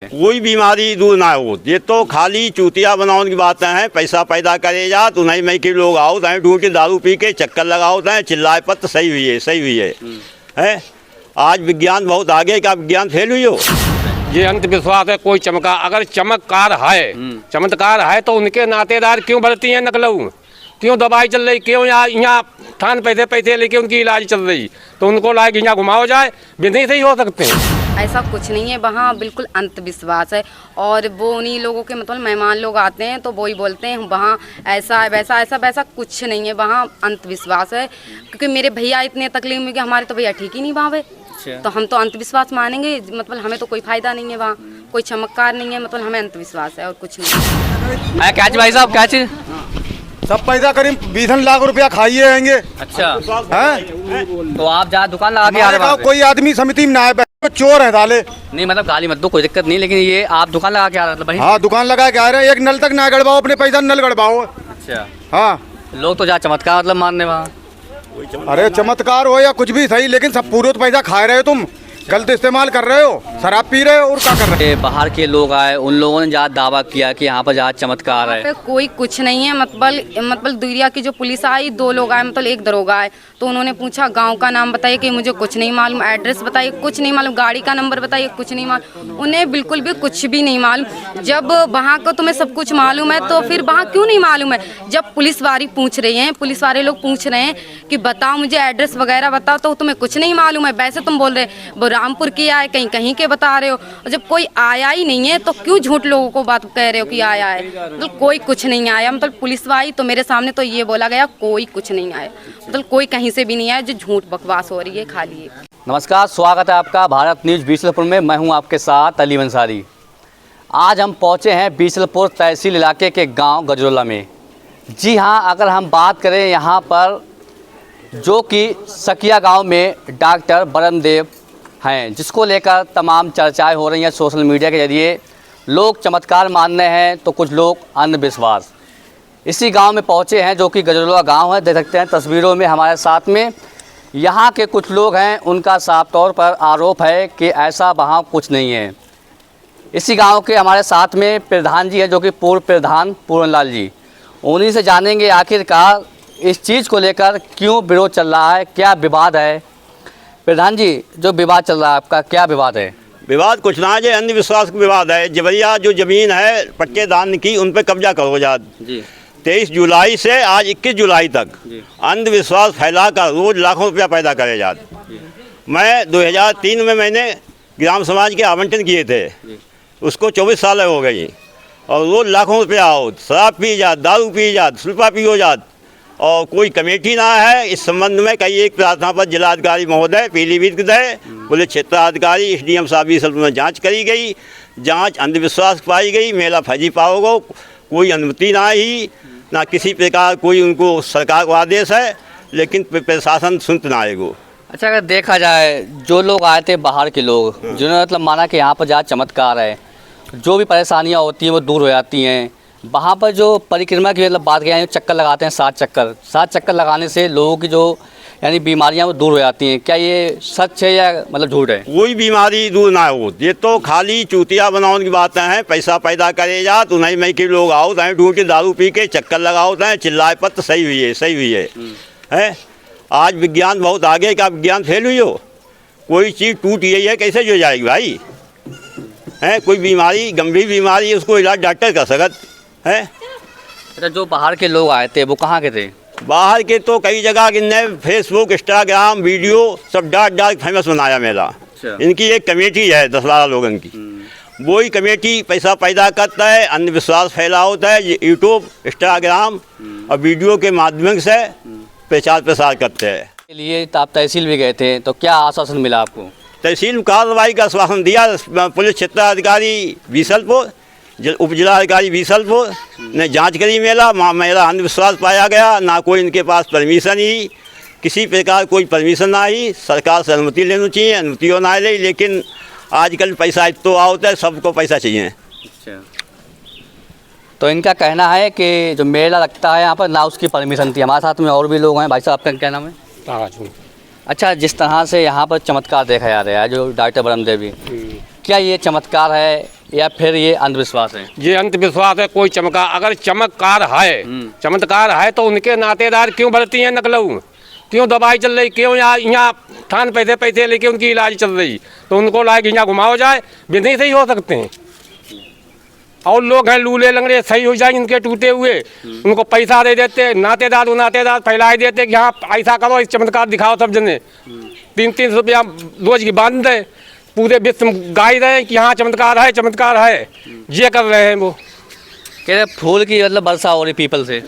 कोई बीमारी दूर ना हो, ये तो खाली चूतिया बनाने की बातें हैं। पैसा पैदा करे जा तो नहीं मैं के लोग आओ तय ढूंढ के दारू पी के चक्कर लगाओ तय चिल्लाए पत सही हुई है, सही हुई है। आज विज्ञान बहुत आगे का, विज्ञान फेल हुई हो। ये अंधविश्वास है। कोई अगर चमत्कार है तो उनके नातेदार क्यों भरती हैं नकलऊ, क्यों दवाई चल रही, क्यों यहाँ थान पैसे लेके उनकी इलाज चल रही, तो उनको लायक यहाँ घुमाओ जाए भी नहीं सही हो सकते हैं। ऐसा कुछ नहीं है, वहाँ बिल्कुल अंधविश्वास है। और वो उन्हीं लोगों के मतलब मेहमान लोग आते हैं तो वो ही बोलते हैं वहाँ ऐसा है वैसा कुछ नहीं है, वहाँ अंधविश्वास है। क्योंकि मेरे भैया इतने तकलीफ में कि हमारे तो भैया ठीक ही नहीं भावे, तो हम तो अंधविश्वास मानेंगे। मतलब हमें तो कोई फायदा नहीं है, वहाँ कोई चमत्कार नहीं है, मतलब हमें अंधविश्वास है और कुछ नहीं। क्या चीज भाई साहब, क्या चीज? सब पैसा करीब 20 लाख रुपया खाइए रहेंगे। अच्छा हैं? तो आप जहाँ दुकान लगा के आ रहे हैं, कोई आदमी समिति में ना है, चोर है साले। नहीं मतलब गाली मत दो, कोई दिक्कत नहीं, लेकिन ये आप दुकान लगा के आ रहे हैं? हाँ दुकान लगा के आ रहे हैं, एक नल तक ना गड़वाओ, अपने पैसा नल गड़वाओ। अच्छा हाँ लोग तो जहाँ चमत्कार मतलब मानने वहाँ। अरे चमत्कार हो या कुछ भी सही, लेकिन सब पूरे तो पैसा खा रहे हो, तुम गलत इस्तेमाल कर रहे हो, शराब पी रहे हो और क्या कर रहे हो। बाहर के लोग आए, उन लोगों ने जहाँ दावा किया कि यहाँ पर जहाँ चमत्कार है, कोई कुछ नहीं है। मतलब दुरिया की जो पुलिस आई, 2 लोग आए, मतलब एक दरोगा आए, तो उन्होंने पूछा गांव का नाम बताइए कि मुझे कुछ नहीं मालूम, एड्रेस बताइए कुछ नहीं मालूम, गाड़ी का नंबर बताइए कुछ नहीं मालूम, उन्हें बिल्कुल भी कुछ भी नहीं मालूम। जब वहाँ को तुम्हें सब कुछ मालूम है तो फिर वहाँ क्यों नहीं मालूम है? जब पुलिस वाले पूछ रहे हैं, पुलिस वाले लोग पूछ रहे हैं कि बताओ मुझे एड्रेस वगैरह बताओ, तो तुम्हें कुछ नहीं मालूम है। वैसे तुम बोल रहे वो रामपुर की आए, कहीं कहीं के बता रहे हो, और जब कोई आया ही नहीं है तो क्यों झूठ लोगों को बात कह रहे हो कि आया है? मतलब कोई कुछ नहीं आया। मतलब पुलिस आई तो मेरे सामने तो ये बोला गया कोई कुछ नहीं आया, मतलब कोई कहीं से भी नहीं आया, जो झूठ बकवास हो रही है खाली। नमस्कार, स्वागत है आपका भारत न्यूज़ बीसलपुर में। मैं हूं आपके साथ अली अंसारी। आज हम पहुंचे हैं बीसलपुर तहसील इलाके के गांव गजरोला में। जी हां, अगर हम बात करें यहां पर जो कि सकिया गांव में डॉक्टर बरमदेव हैं, जिसको लेकर तमाम चर्चाएं हो रही हैं सोशल मीडिया के जरिए। लोग चमत्कार मान रहे हैं तो कुछ लोग अंधविश्वास। इसी गांव में पहुंचे हैं जो कि गजरोला गांव है, देख सकते हैं तस्वीरों में हमारे साथ में। यहाँ के कुछ लोग हैं, उनका साफ तौर पर आरोप है कि ऐसा वहाँ कुछ नहीं है। इसी गांव के हमारे साथ में प्रधान जी हैं जो कि पूर्व प्रधान पूरनलाल जी। उन्हीं से जानेंगे आखिरकार इस चीज़ को लेकर क्यों विरोध चल रहा है, क्या विवाद है। प्रधान जी, जो विवाद चल रहा है आपका, क्या विवाद है? विवाद कुछ ना है, अंधविश्वास का विवाद है। जबरिया जो जमीन है पट्टेदान की, उन पर कब्जा करो जात जी। 23 जुलाई से आज 21 जुलाई तक अंधविश्वास फैलाकर रोज लाखों रुपया पैदा करे जाते। मैं 2003 में मैंने ग्राम समाज के आवंटन किए थे, उसको 24 साल हो गई, और रोज लाखों रुपया आओ, शराब पी जात, दारू पी जात, सुल्फा पी हो जात, और कोई कमेटी ना है। इस संबंध में कई एक प्रार्थना पर जिलाधिकारी महोदय पीलीभीत गए, पुलिस क्षेत्राधिकारी SDM साहब भी सब में जाँच करी गई, जाँच अंधविश्वास पाई गई, मेला फर्जी पाओगो, कोई अनुमति ना ही ना किसी प्रकार कोई उनको सरकार को आदेश है, लेकिन प्रशासन सुनते ना आएगो। अच्छा, अगर देखा जाए जो लोग आए थे बाहर के लोग, जिन्होंने मतलब माना कि यहाँ पर जहाँ चमत्कार है, जो भी परेशानियाँ होती हैं वो दूर हो जाती हैं। वहाँ पर जो परिक्रमा की मतलब बात किया, चक्कर लगाते हैं 7 चक्कर लगाने से लोगों की जो यानी बीमारियाँ वो दूर हो जाती हैं। क्या ये सच है या मतलब झूठ है? कोई बीमारी दूर ना हो, ये तो खाली चूतिया बनाने की बातें हैं। पैसा पैदा करे जा तो नहीं मैं के लोग आओ तय ढूंढ के दारू पी के चक्कर लगाओ तय चिल्लाए पत सही हुई है, सही हुई है। आज विज्ञान बहुत आगे का, विज्ञान फेल हुई हो। कोई चीज़ टूट गई है कैसे जो जाएगी भाई? है कोई बीमारी गंभीर बीमारी है, उसको इलाज डॉक्टर कर सकत है। अच्छा, जो बाहर के लोग आए थे वो कहाँ के थे? बाहर के तो कई जगह किन्ने फेसबुक, इंस्टाग्राम, वीडियो सब डाल फेमस बनाया मेला। अच्छा। इनकी एक कमेटी है 10-12 लोगों की, वही कमेटी पैसा पैदा करता है, अंधविश्वास फैला होता है, यूट्यूब, इंस्टाग्राम और वीडियो के माध्यम से प्रचार प्रसार करते हैं। के लिए आप तहसील भी गए थे, तो क्या आश्वासन मिला आपको? तहसील कार्रवाई का आश्वासन दिया पुलिस क्षेत्राधिकारी बीसलपुर, उप जिलाधिकारी बीसलपुर ने जांच करी मेला अंधविश्वास पाया गया। ना कोई इनके पास परमिशन ही, किसी प्रकार कोई परमिशन ना ही, सरकार से अनुमति लेनी चाहिए, अनुमतियों ना ले, लेकिन आजकल पैसा तो आता है, सबको पैसा चाहिए। अच्छा, तो इनका कहना है कि जो मेला लगता है यहाँ पर ना उसकी परमिशन थी। हमारे साथ में और भी लोग हैं। भाई साहब, आपका क्या नाम है? अच्छा, जिस तरह से यहाँ पर चमत्कार देखा जा रहा है जो डॉक्टर बरमदेव जी, क्या ये चमत्कार है या फिर ये अंधविश्वास है? ये अंधविश्वास है। कोई अगर चमत्कार है तो उनके नातेदार क्यों भरती हैं नकलऊ, क्यों दवाई चल रही, क्यों यहाँ थान पैसे लेके उनकी इलाज चल रही, तो उनको लायक यहाँ घुमाओ जाए भी नहीं सही हो सकते हैं। और लोग हैं लूले लंगड़े, सही हो जाए इनके टूटे हुए, उनको पैसा दे देते, नातेदार फैलाई देते कि हाँ ऐसा करो, इस चमत्कार दिखाओ सब जने, 300 रुपया रोज की बांध दे, पूरे विश्व गाई रहे कि हाँ चमत्कार है, ये कर रहे हैं वो। कह रहे फूल की मतलब वर्षा हो रही पीपल से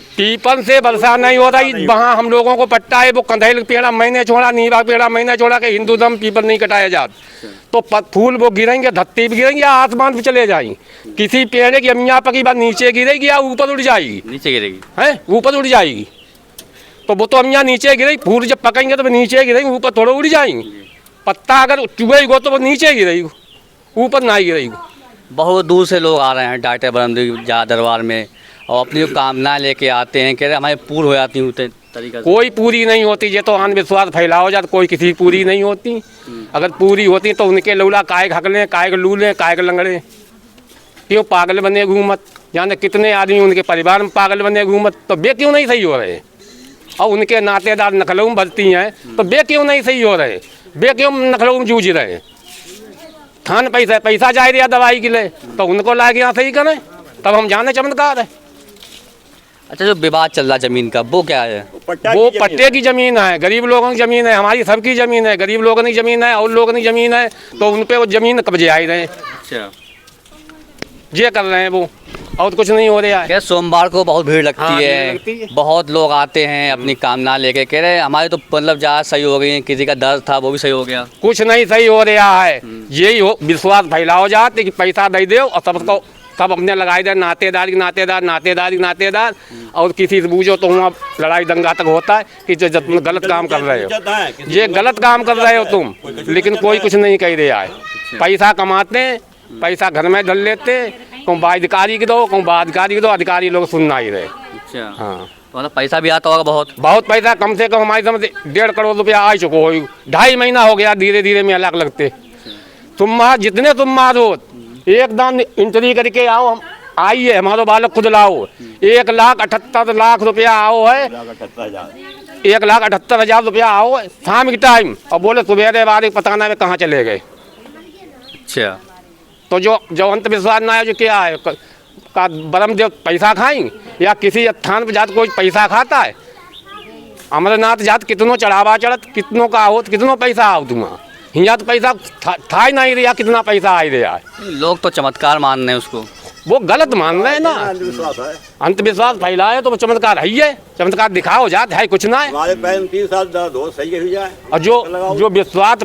वर्षा नहीं हो रही। वहाँ हम लोगों को पट्टा है, वो कंधेल पेड़ा मैंने छोड़ा, नीवा पेड़ा मैंने छोड़ा कि हिंदू धर्म पीपल नहीं कटाया जाता, तो फूल वो गिरेंगे, धरती भी गिरेंगे या आसमान पे चले जाएंगे। किसी पेड़ की अमियाँ पकी बात नीचे गिरेगी या ऊपर उड़ जाएगी, नीचे गिरेगी है, ऊपर उड़ जाएगी। तो वो तो अमियाँ नीचे गिरेगी, फूल जब पकेंगे तो नीचे गिरेगी, ऊपर थोड़ा उड़ जाएंगे। पत्ता अगर चुभेगी तो वो नीचे गिरेगी, ऊपर ना गिरेगी। बहुत दूर से लोग आ रहे हैं डाक्टर बरमदी जा दरबार में और अपनी कामना लेके आते हैं, कह रहे हमारे पूरी हो जाती हूँ तरीका से। कोई पूरी नहीं होती, ये तो अंधविश्वास फैला हो जाता, कोई किसी पूरी नहीं होती। अगर पूरी होती तो उनके लौला काय हकलें, काय लूलें, काय लंगड़े, क्यों पागल बने घूमत, जाने कितने आदमी उनके परिवार में पागल बने घूमत, तो वे क्यों नहीं सही हो रहे। और उनके नातेदार नकलों में बजती हैं तो वे क्यों नहीं सही हो रहे, वे क्यों नकलों में जूझ रहे। थान पैसा जाए दिया दवाई के लिए, तो उनको ला के यहाँ सही करें, तब हम जाने चमत्कार है। अच्छा, जो विवाद चल रहा जमीन का वो क्या है? वो पट्टे की जमीन है, गरीब लोगों की जमीन है, हमारी सबकी जमीन है, गरीब लोगों की जमीन है और लोगों की जमीन है, तो उन पे वो जमीन कब्जे आए रहे। अच्छा, ये कर रहे हैं वो, और कुछ नहीं हो रहा है। क्या सोमवार को बहुत भीड़ लगती हाँ, है, लगती है। बहुत लोग आते हैं अपनी कामना लेके, कह रहे हमारे तो मतलब ज़्यादा सही हो गई है, किसी का दर्द था वो भी सही हो गया। कुछ नहीं सही हो रहा है, यही हो विश्वास फैलाओ जाते कि पैसा दे दो और सबको सब अपने लगाए दे, नातेदार और किसी से पूछो तो वहाँ लड़ाई दंगा तक होता है कि जो गलत काम कर रहे हो, ये गलत काम कर रहे हो तुम, लेकिन कोई कुछ नहीं कह रहा है। पैसा कमाते हैं, पैसा घर में धर लेते, कहूँ अधिकारी की दो, कहूँ अधिकारी की दो, अधिकारी लोग सुनना ही रहे। अच्छा, हाँ, तो मतलब पैसा भी आता होगा बहुत पैसा, कम से कम हमारी समझ 1.5 करोड़ रुपया आ चुको हो, 2.5 महीना हो गया, धीरे धीरे में अलग लगते। तुम जितने तुम मारो एकदम एंट्री करके आओ, हम आइए, हमारे बालक खुद लाओ, 1,78,00,000 रुपया आओ है, 1,78,000 रुपया आओ शाम के टाइम, और बोले सुबह बारे पता ना कहाँ चले गए। अच्छा, तो जो अंधविश्वास ना है, जो क्या है का ब्रह्मदेव पैसा खाएंगे या किसी स्थान पर जात कोई पैसा खाता है। अमरनाथ जात कितनों चढ़ावा चढ़त, कितनों का हो, कितनों पैसा आओ तुम, यहाँ तो पैसा था ही नहीं रहा, कितना पैसा आ रहा है। लोग तो चमत्कार मान रहे हैं उसको, वो गलत मान रहे हैं ना, अंधविश्वास फैलाए तो वो चमत्कार है ही है, चमत्कार दिखाओ जात है कुछ ना है। हमारे पैर में 3 साल दर्द हो, सही हो जाए। और जो विश्वास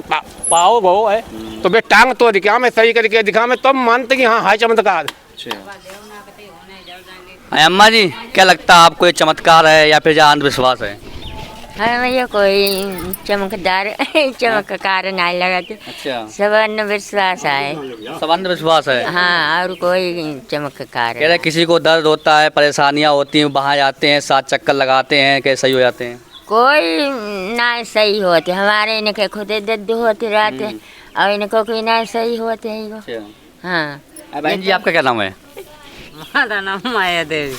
पाओ वो है, तो वे टांग तो दिखा में सही करके दिखा में तब मानते कि हाँ है चमत्कार। अम्मा जी क्या लगता है आपको, ये चमत्कार है या फिर अंधविश्वास है? हमें कोई चमत्कार नहीं लगा, अच्छा, सब अंधविश्वास है, सब अंधविश्वास है। हाँ, और कोई चमत्कार कह रहे किसी को दर्द होता है, परेशानियाँ होती हैं, वहाँ जाते हैं, 7 चक्कर लगाते हैं, कैसे सही हो जाते हैं? कोई ना सही होते, हमारे इनके खुद दर्द होते रहते और इनको कोई ना सही होते हैं। हाँ, बहन जी आपका क्या नाम है? हमारा नाम माया देवी।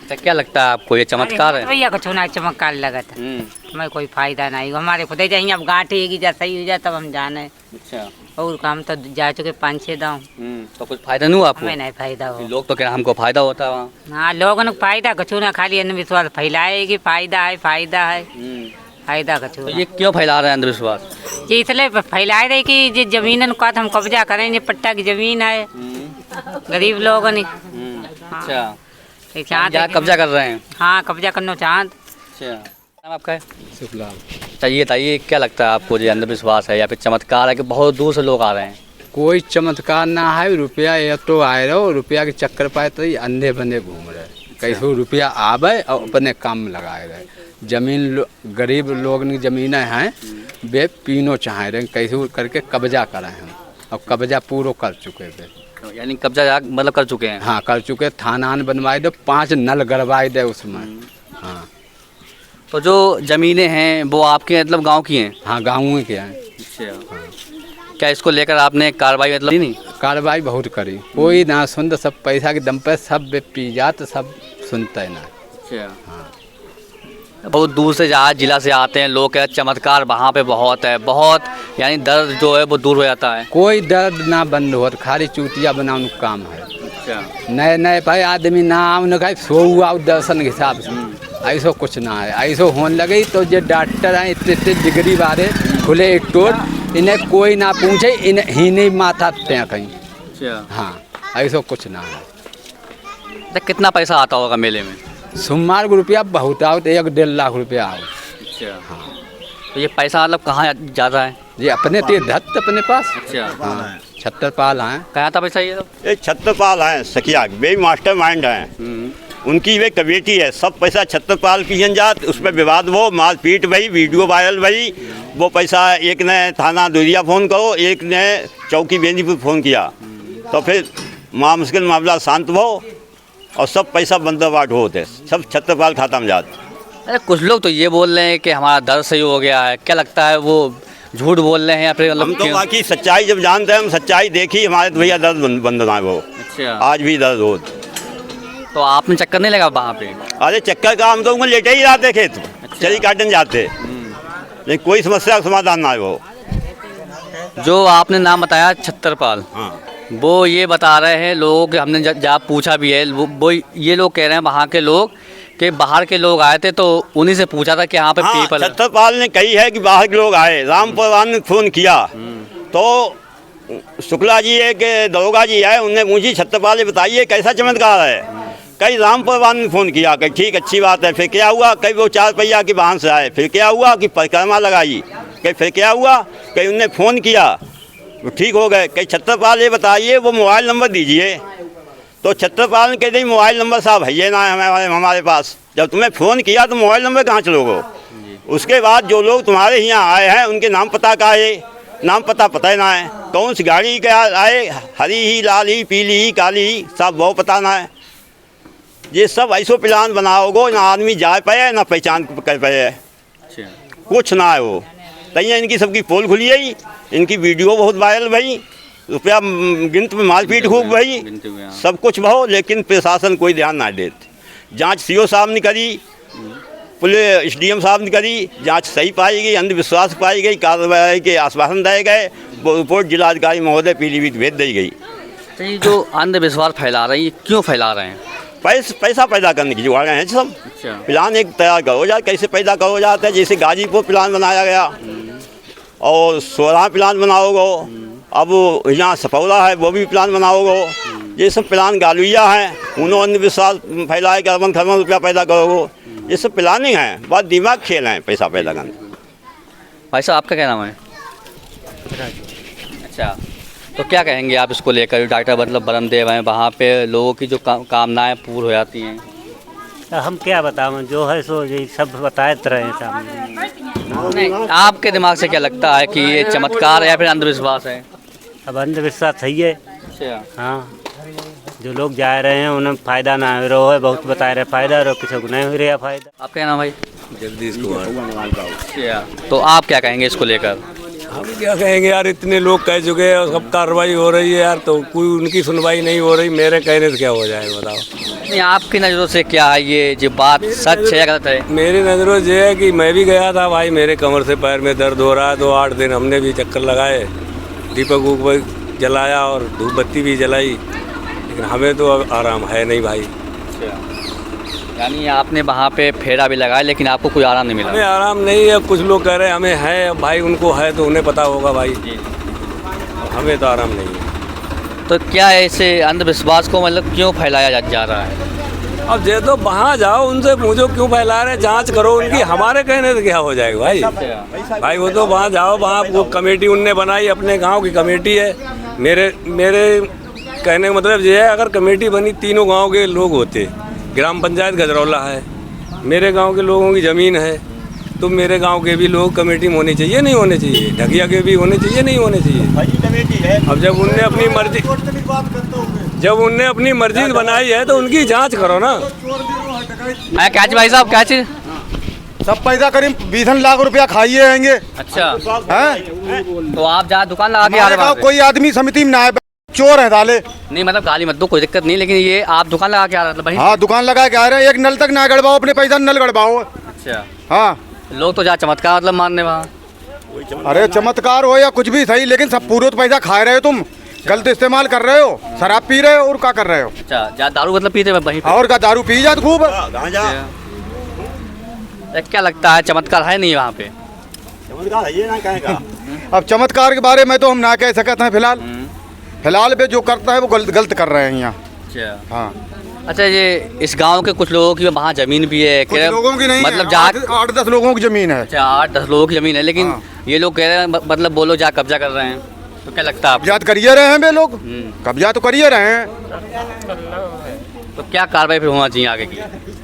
तो क्या लगता है आपको, ये चमत्कार है? भैया को छूना चमत्कार लगा था, हमें कोई फायदा नहीं, हमारे खुद ही जाइए, अब गांठेगी जा सही हो जाए तब हम जाने। अच्छा, और काम तो जा चुके 5-6 दाव, तो कुछ फायदा नहीं हुआ आपको? हमें नहीं फायदा हो। लोग तो कह रहे हमको फायदा होता है वहाँ। हाँ, लोगों को फायदा कछू ना, खाली अंधविश्वास फैलाएगी, फायदा है फायदा कछू। तो ये क्यों फैला रहे हैं अंधविश्वास? ये इसलिए फैलाए रहे कि जो जमीन का हम कब्जा करें, जो पट्टा की जमीन है गरीब लोगों ने। अच्छा, चाँद जहाँ कब्जा कर रहे हैं। हाँ, कब्जा करना चाँद। अच्छा, नाम आपका है? चाहिए बताइए क्या लगता है आपको, ये अंधविश्वास है या फिर चमत्कार है कि बहुत दूर से लोग आ रहे हैं? कोई चमत्कार ना है, रुपया ये तो आए रहो, रुपया के चक्कर पाए तो अंधे बंधे घूम रहे, कैसे रुपया आवे और अपने काम में लगाए रहे। जमीन गरीब लोग की जमीनें हैं, वे पीनो चाहे रहे, कैसे करके कब्जा करें हम, और कब्जा पूरा कर चुके थे, यानी कब्जा मतलब कर चुके हैं? हाँ कर चुके, थाना बनवाए दो, 5 नल गड़वाए दे उसमें। हाँ, तो जो ज़मीनें हैं वो आपके मतलब गांव की हैं? हाँ गाँव के हैं। अच्छा, क्या इसको लेकर आपने कार्रवाई मतलब नहीं? कार्रवाई बहुत करी, कोई ना सुन, सब पैसा के दम पे सब पी जात, सब सुनते हैं ना। बहुत दूर से जहाँ जिला से आते हैं लोग, कहते चमत्कार वहाँ पे बहुत है, बहुत यानी दर्द जो है वो दूर हो जाता है। कोई दर्द ना बंद हो, खाली चूतिया बनाने का काम है। नए नए भाई आदमी ना उन्हें कहा सो हुआ दर्शन के हिसाब से, ऐसा कुछ ना है। ऐसा होने लगे तो जो डॉक्टर हैं इतने इतने डिग्री वाले खुले एक टोर, इन्हें कोई ना पूछे, इन्हें ही नहीं माथा पे कहीं। हाँ, ऐसा कुछ ना है। तो कितना पैसा आता होगा मेले में? सोमवार को रुपया बहुत आओ तो 1-1.5 लाख रुपया आओ। हाँ, तो ये पैसा मतलब कहाँ ज़्यादा है? ये अपने ते धत अपने पास। हाँ, छत्रपाल हैं। कहाँ था पैसा ये सब? ये छत्रपाल हैं सखिया, वे मास्टर माइंड हैं, उनकी वे कमेटी है, सब पैसा छत्रपाल की जात, उस पर विवाद वो मारपीट भई, वीडियो वायरल भई, वो पैसा एक ने थाना दुरिया फ़ोन करो, एक ने चौकी बेनीपुर फ़ोन किया, तो फिर मुश्किल मामला शांत हो और सब पैसा बंदोबस्त होते, सब छत्रपाल खाता में जाते। अरे कुछ लोग तो ये बोल रहे हैं कि हमारा दर्द सही हो गया है, क्या लगता है वो झूठ बोल रहे हैं या फिर हम तो बाकी सच्चाई जब जानते हैं, हम सच्चाई देखी, हमारे तो भैया दर्द बंद ना वो। अच्छा, आज भी दर्द हो। तो आपने चक्कर नहीं लगा वहाँ पे? अरे चक्कर का हम तो उनको लेटे ही जाते खेत, चली काटन जाते, लेकिन कोई समस्या का समाधान ना है वो। जो आपने नाम बताया छत्रपाल, हाँ, वो ये बता रहे हैं लोग, हमने जब पूछा भी है, वो ये लोग कह रहे हैं वहाँ के लोग कि बाहर के लोग आए थे तो उन्हीं से पूछा था कि यहाँ पे हाँ, पीपल। छत्रपाल ने कही है कि बाहर के लोग आए, रामपुरवान ने फ़ोन किया तो शुक्ला जी एक दरोगा जी आए, उनने पूछी छत्रपाल बताइए कैसा चमत्कार है, कई रामपुरवान ने फ़ोन किया, कहीं ठीक अच्छी बात है, फिर क्या हुआ, कहीं वो 4 पहिया के वाहन से आए, फिर क्या हुआ कि परिक्रमा लगाई, कहीं फिर क्या हुआ, कहीं उनने फ़ोन किया वो ठीक हो गए, कहीं छत्रपाल ये बताइए वो मोबाइल नंबर दीजिए, तो छत्रपाल ने कह दी मोबाइल नंबर साहब है ये ना हमारे पास, जब तुम्हें फ़ोन किया तो मोबाइल नंबर कहाँ चलोगे। उसके बाद जो लोग तुम्हारे यहाँ आए हैं उनके नाम पता का है, नाम पता ना है, कौन सी गाड़ी के आए, हरी ही, लाल ही, पीली ही, काली ही, सब वो पता ना है। ये सब ऐसो प्लान बनाओगे ना आदमी जा पाए ना पहचान कर पाए, कुछ ना है वो। तैयार इनकी सबकी पोल खुली है, इनकी वीडियो बहुत वायरल भई, रुपया गिनत में मारपीट खूब भई, सब कुछ भाव, लेकिन प्रशासन कोई ध्यान ना देते। जांच सीओ साहब ने करी, पुलिस SDM साहब ने करी, जांच सही पाई गई, अंधविश्वास पाई गई, कार्रवाई के आश्वासन दिए गए, वो रिपोर्ट जिलाधिकारी महोदय पीलीभीत भेज दी गई। तो ये जो अंधविश्वास फैला रहे हैं ये क्यों फैला रहे हैं? पैसा पैदा करने की जुगाड़ हैं सब। प्लान एक तैयार करो जाए, कैसे पैदा करो जाता है, जैसे गाजीपुर प्लान बनाया गया और सोलह प्लान बनाओगे, अब यहाँ सपौला है वो भी प्लान बनाओगे, ये सब प्लान गालुइया हैं, उन्होंने अंधविश्वास फैलाए कि अरबन खरबन रुपया पैदा करोगे, ये सब प्लानिंग है, बहुत दिमाग खेल है पैसा पैदा करने। भाई साहब आपका क्या नाम है? अच्छा, तो क्या कहेंगे आप इसको लेकर? डॉक्टर मतलब बरमदेव हैं, वहाँ पे लोगों की जो कामनाएं पूर्ण हो जाती हैं। हम क्या बताएं, जो है सो ये सब बताते रहे सामने। नहीं, आपके दिमाग से क्या लगता है कि ये चमत्कार है या फिर अंधविश्वास है? अब अंधविश्वास सही है। अच्छा, हाँ, जो लोग जा रहे हैं उन्हें फ़ायदा ना हो रहा है, बहुत बता रहे फायदा और किसी को नहीं हो रहा फ़ायदा। आपका नाम भाई? जगदीश कुमार। तो आप क्या कहेंगे इसको लेकर? हम क्या कहेंगे यार, इतने लोग कह चुके हैं और सब कार्रवाई हो रही है यार, तो कोई उनकी सुनवाई नहीं हो रही, मेरे कहने से क्या हो जाएगा बताओ। नहीं, आपकी नज़रों से क्या है ये जो बात सच है या गलत है? मेरी नज़रों से है कि मैं भी गया था भाई, मेरे कमर से पैर में दर्द हो रहा है, तो 8 दिन हमने भी चक्कर लगाए, दीपक उपक जलाया और धूप बत्ती भी जलाई, लेकिन हमें तो अब आराम है नहीं भाई। यानी आपने वहाँ पे फेरा भी लगाया लेकिन आपको कोई आराम नहीं मिला? हमें आराम नहीं है, कुछ लोग कह रहे हैं हमें है, भाई उनको है तो उन्हें पता होगा भाई, हमें तो आराम नहीं है। तो क्या ऐसे अंधविश्वास को मतलब क्यों फैलाया जा रहा है? अब ये तो वहाँ जाओ उनसे पूछो क्यों फैला रहे, जांच करो उनकी, हमारे कहने से क्या हो जाएगा भाई। भाई वो तो वहाँ जाओ, वहाँ वो कमेटी उनने बनाई, अपने गांव की कमेटी है। मेरे कहने का मतलब ये है, अगर कमेटी बनी तीनों गांव के लोग होते, ग्राम पंचायत गजरौला है, मेरे गांव के लोगों की ज़मीन है, तो मेरे गांव के भी लोग कमेटी में होने चाहिए नहीं होने चाहिए, ढकिया के भी होने चाहिए नहीं होने चाहिए। अब जब उनने अपनी मर्जी बनाई है तो उनकी जांच करो ना। क्या चीज भाई साहब, क्या चीज? सब पैसा करीब 20 लाख रुपया खाइए आएंगे। अच्छा, हैं? तो आप जहाँ दुकान लगा के आ रहे हैं, कोई आदमी समिति में ना आए, चोर हैं साले। नहीं मतलब गाली मत दो, कोई दिक्कत नहीं, लेकिन ये आप दुकान लगा के आ रहे हैं भाई? हाँ दुकान लगा के आ रहे हैं, एक नल तक ना गड़वाओ, अपने पैसा नल गड़वाओ। अच्छा हाँ लोग तो जहाँ चमत्कार मतलब मानने वहाँ। अरे चमत्कार हो या कुछ भी सही, लेकिन सब पूरे तो पैसा खा रहे हो तुम, गलत इस्तेमाल कर रहे हो, शराब पी रहे हो और क्या कर रहे हो? अच्छा जहाँ दारू मतलब पीते हैं वहीं पे? और क्या दारू पी जात खूब। क्या लगता है चमत्कार है नहीं वहाँ पे? चमत्कार है ये ना कहेगा। अब चमत्कार के बारे में तो हम ना कह सकते हैं फिलहाल। फिलहाल पे जो करता है वो गलत कर रहे हैं यहाँ। अच्छा हाँ अच्छा, ये इस गांव के कुछ लोगों की वहाँ जमीन भी है, कुछ लोगों की नहीं मतलब है, जहाँ 8-10 लोगों की जमीन है। अच्छा 8-10 लोगों की जमीन है, लेकिन ये लोग कह रहे हैं मतलब बोलो जहाँ कब्जा कर रहे हैं, तो क्या लगता है आपको? कब्जा करिए रहे हैं वे लोग, कब्जा तो करिए रहे हैं। तो क्या कार्रवाई फिर होना चाहिए आगे की?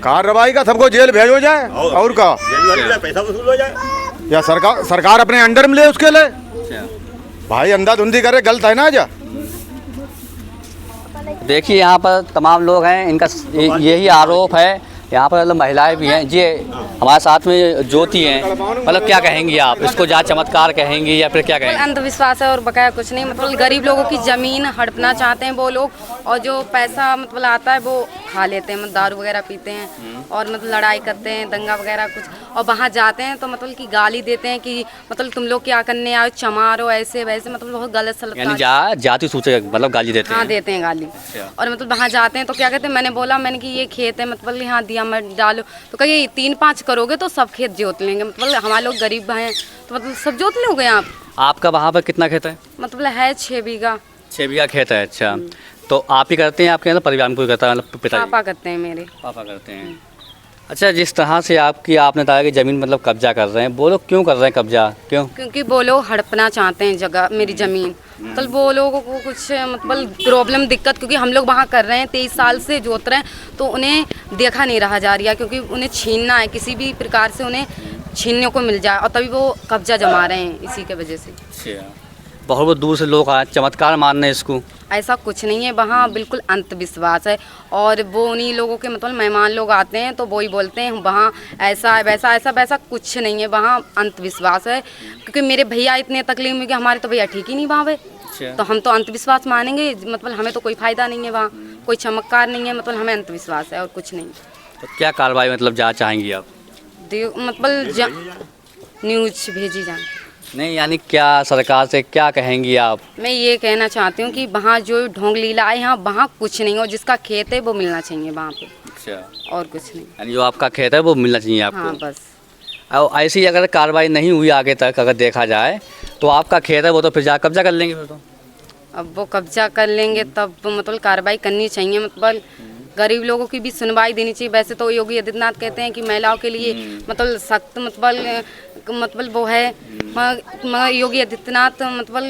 कार्रवाई का सबको जेल भेजो जाए और का पैसा वसूल हो जाए, या सरकार अपने अंडर में ले उसके लिए। भाई अंधाधुंधी करे गलत है ना। जा देखिए यहाँ पर तमाम लोग हैं, इनका यही आरोप है। यहाँ पर मतलब महिलाएं भी हैं जी, हमारे साथ में ज्योति हैं, मतलब क्या कहेंगी आप इसको? जहाँ चमत्कार कहेंगी या फिर क्या कहेंगी? अंधविश्वास है और बकाया कुछ नहीं। मतलब गरीब लोगों की जमीन हड़पना चाहते हैं वो लोग, और जो पैसा मतलब आता है वो खा लेते हैं, मतलब दारू वगैरह पीते हैं और मतलब लड़ाई करते हैं, दंगा वगैरह कुछ, और वहाँ जाते हैं तो मतलब कि गाली देते हैं कि मतलब तुम लोग क्या करने आओ, चमारो ऐसे वैसे, मतलब बहुत गलत सा लगता है। जाति सूचे मतलब गाली देते हैं? हाँ देते हैं गाली। और मतलब वहाँ जाते हैं तो क्या कहते हैं, मैंने कि ये खेत है, मतलब यहाँ दिया मत डालो, तो कहिए 3-5 करोगे तो सब खेत जोत लेंगे। मतलब हमारे लोग गरीब हैं तो मतलब सब जोत लोगे आप। आपका वहाँ पर कितना खेत है? मतलब है 6 बीघा। 6 बीघा खेत है। अच्छा तो आप ही करते हैं, आपके मतलब परिवार में कोई करता है? मतलब पिताजी? पापा करते हैं मेरे। पापा करते हैं। अच्छा जिस तरह से आपने बताया कि ज़मीन मतलब कब्जा कर रहे हैं, वो लोग क्यों कर रहे हैं कब्जा, क्यों? क्योंकि वो लोग हड़पना चाहते हैं जगह, मेरी ज़मीन। तो वो लोगों को कुछ मतलब प्रॉब्लम दिक्कत, क्योंकि हम लोग वहाँ कर रहे हैं 23 साल से जोत रहे हैं, तो उन्हें देखा नहीं रहा जा रहा है, क्योंकि उन्हें छीनना है, किसी भी प्रकार से उन्हें छीनने को मिल जाए, और तभी वो कब्जा जमा रहे हैं इसी के वजह से। बहुत दूर से लोग आए चमत्कार मानने इसको? ऐसा कुछ नहीं है, वहाँ बिल्कुल अंधविश्वास है। और वो उन्हीं लोगों के मतलब मेहमान लोग आते हैं तो वो ही बोलते हैं वहाँ ऐसा है वैसा, ऐसा वैसा कुछ नहीं है, वहाँ अंधविश्वास है। क्योंकि मेरे भैया इतने तकलीफ में कि हमारे तो भैया ठीक ही नहीं वहाँ पे, तो हम तो अंधविश्वास मानेंगे, मतलब हमें तो कोई फ़ायदा नहीं है वहाँ, कोई चमत्कार नहीं है, मतलब हमें अंधविश्वास है और कुछ नहीं। तो क्या कार्रवाई मतलब जहाँ चाहेंगी आप? मतलब न्यूज भेजी जाए। नहीं यानी क्या सरकार से क्या कहेंगी आप? मैं ये कहना चाहती हूँ कि वहाँ जो ढोंग लीला है यहाँ वहाँ कुछ नहीं हो, जिसका खेत है वो मिलना चाहिए वहाँ पे। अच्छा और कुछ नहीं, यानी जो आपका खेत है वो मिलना चाहिए आपको? हाँ बस। और ऐसी अगर कार्रवाई नहीं हुई आगे तक अगर देखा जाए तो आपका खेत है वो तो फिर जा कब्जा कर लेंगे फिर तो? अब वो कब्जा कर लेंगे तब मतलब कार्रवाई करनी चाहिए, मतलब गरीब लोगों की भी सुनवाई देनी चाहिए। वैसे तो योगी आदित्यनाथ कहते हैं कि महिलाओं के लिए मतलब सख्त मतलब वो है, मगर योगी आदित्यनाथ मतलब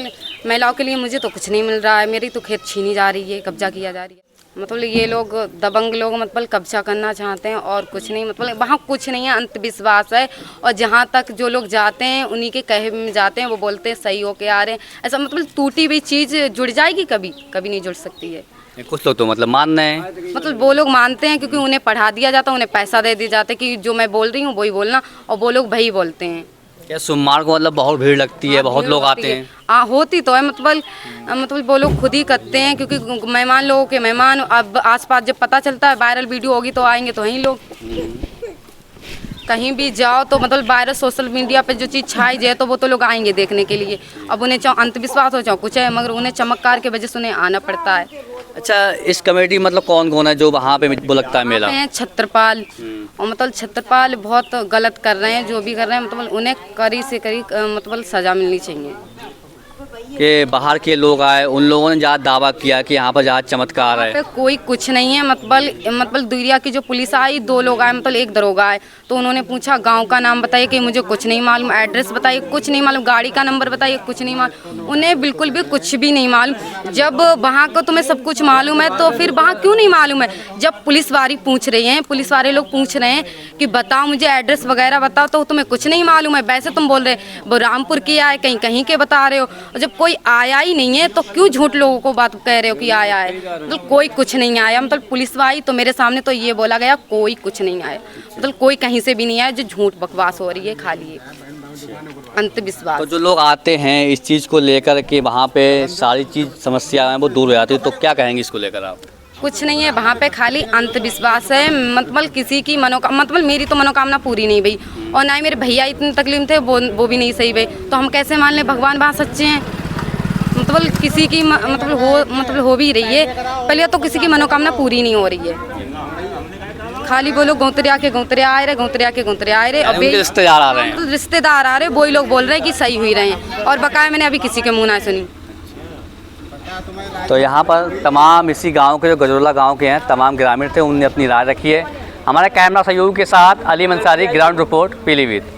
महिलाओं के लिए मुझे तो कुछ नहीं मिल रहा है, मेरी तो खेत छीनी जा रही है, कब्जा किया जा रही है। मतलब ये लोग दबंग लोग मतलब कब्जा करना चाहते हैं और कुछ नहीं, मतलब वहाँ कुछ नहीं है, अंधविश्वास है। और जहाँ तक जो लोग जाते हैं उन्हीं के कहे में जाते हैं, वो बोलते हैं सही होके आ रहे हैं। ऐसा मतलब टूटी हुई चीज़ जुड़ जाएगी, कभी कभी नहीं जुड़ सकती है। कुछ लोग तो मतलब मान रहे हैं, मतलब वो लोग मानते हैं क्योंकि उन्हें पढ़ा दिया जाता है, उन्हें पैसा दे दिए जाते कि जो मैं बोल रही हूँ वही बोलना, और वो लोग वही बोलते हैं। क्या सोमवार को मतलब बहुत भीड़ लगती है, बहुत लोग आते हैं? हाँ होती तो है, मतलब वो लोग खुद ही करते हैं, क्योंकि मेहमान लोगों के मेहमान अब आसपास जब पता चलता है वायरल वीडियो होगी तो आएंगे तो वहीं लोग। कहीं भी जाओ तो मतलब वायरल सोशल मीडिया पे जो चीज़ छाई जाए तो वो तो लोग आएंगे देखने के लिए। अब उन्हें चाहे अंधविश्वास हो चाहे कुछ है, मगर उन्हें चमत्कार की वजह से उन्हें आना पड़ता है। अच्छा इस कमेटी मतलब कौन कौन है जो वहाँ पे वो लगता है मेला? हैं छत्रपाल, और मतलब छत्रपाल बहुत गलत कर रहे हैं, जो भी कर रहे हैं मतलब उन्हें कड़ी से कड़ी मतलब सज़ा मिलनी चाहिए। कि बाहर के लोग आए, उन लोगों ने ज़्यादा दावा किया कि यहाँ पर ज़्यादा चमत्कार है। कोई कुछ नहीं है, मतलब दूरिया की जो पुलिस आई, 2 लोग आए, मतलब एक दरोगा आए, तो उन्होंने पूछा गांव का नाम बताइए कि मुझे कुछ नहीं मालूम, एड्रेस बताइए कुछ नहीं मालूम, गाड़ी का नंबर बताइए कुछ नहीं मालूम, उन्हें बिल्कुल भी कुछ भी नहीं मालूम। जब वहाँ का तुम्हें सब कुछ मालूम है तो फिर वहाँ क्यों नहीं मालूम है? जब पुलिस वाले पूछ रही हैं, पुलिस वाले लोग पूछ रहे हैं कि बताओ मुझे एड्रेस वगैरह बताओ, तो तुम्हें कुछ नहीं मालूम है। वैसे तुम बोल रहे वो रामपुर के आए, कहीं कहीं के बता रहे हो, जब कोई आया ही नहीं है तो क्यों झूठ लोगों को बात कह रहे हो कि आया है? मतलब कोई कुछ नहीं आया, मतलब पुलिस आई तो मेरे सामने तो ये बोला गया कोई कुछ नहीं आया, मतलब कोई कहीं से भी नहीं आया, जो झूठ बकवास हो रही है खाली है। अंधविश्वास। तो जो लोग आते हैं इस चीज़ को लेकर के वहाँ पे सारी चीज़ समस्या है वो दूर हो जाती है, तो क्या कहेंगे इसको लेकर आप? कुछ नहीं है वहाँ पे, खाली अंधविश्वास है। मतलब किसी की मतलब मेरी तो मनोकामना पूरी नहीं भई, और ना ही मेरे भैया इतनी तकलीफ थे वो भी नहीं सही भई, तो हम कैसे मान लें भगवान वहाँ सच्चे हैं? मतलब किसी की मतलब हो भी रही है, पहले तो किसी की मनोकामना पूरी नहीं हो रही है। खाली वो लोग गौतरे आए रहे, गौतरे आए रहे, और रिश्तेदार आ रहे हैं, रिश्तेदार आ रहे, वही लोग बोल रहे हैं कि सही हुई रहे हैं, और बकाया मैंने अभी किसी के मुँह ना सुनी। तो यहाँ पर तमाम इसी गांव के जो गजरोला गांव के हैं तमाम ग्रामीण थे, उनने अपनी राय रखी है। हमारे कैमरा सहयोगी के साथ अली अंसारी, ग्राउंड रिपोर्ट, पीलीभीत।